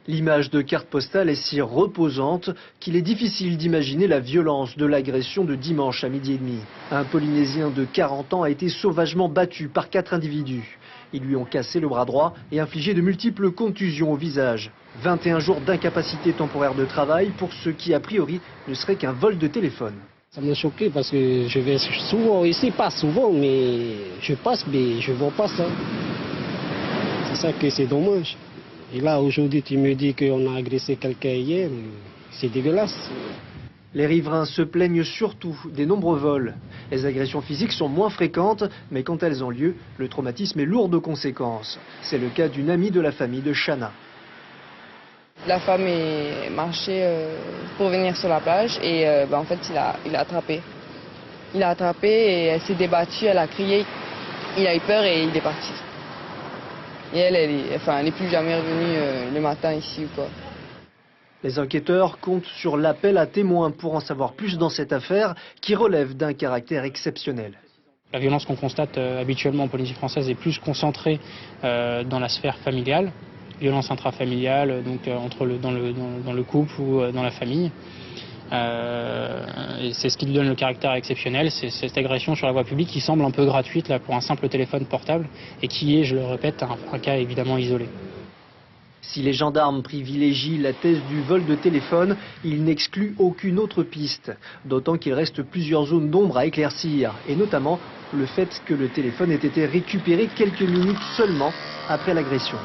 L'image de carte postale est si reposante qu'il est difficile d'imaginer la violence de l'agression de dimanche à 12h30. Un Polynésien de 40 ans a été sauvagement battu par 4 individus. Ils lui ont cassé le bras droit et infligé de multiples contusions au visage. 21 jours d'incapacité temporaire de travail pour ce qui, a priori, ne serait qu'un vol de téléphone. Ça m'a choqué parce que je vais souvent ici, pas souvent, mais je passe, mais je ne vois pas ça. C'est ça que c'est dommage. Et là, aujourd'hui, tu me dis qu'on a agressé quelqu'un hier, c'est dégueulasse. Les riverains se plaignent surtout des nombreux vols. Les agressions physiques sont moins fréquentes, mais quand elles ont lieu, le traumatisme est lourd de conséquences. C'est le cas d'une amie de la famille de Shana. La femme est marchée pour venir sur la plage et en fait il a attrapé. Il a attrapé et elle s'est débattue, elle a crié, il a eu peur et il est parti. Et elle est plus jamais revenue le matin ici ou quoi. Les enquêteurs comptent sur l'appel à témoins pour en savoir plus dans cette affaire qui relève d'un caractère exceptionnel. La violence qu'on constate habituellement en Polynésie française est plus concentrée dans la sphère familiale. Violence intrafamiliale, donc dans le couple ou dans la famille. Et c'est ce qui lui donne le caractère exceptionnel, c'est cette agression sur la voie publique qui semble un peu gratuite là, pour un simple téléphone portable et qui est, je le répète, un cas évidemment isolé. Si les gendarmes privilégient la thèse du vol de téléphone, ils n'excluent aucune autre piste. D'autant qu'il reste plusieurs zones d'ombre à éclaircir, et notamment le fait que le téléphone ait été récupéré quelques minutes seulement après l'agression.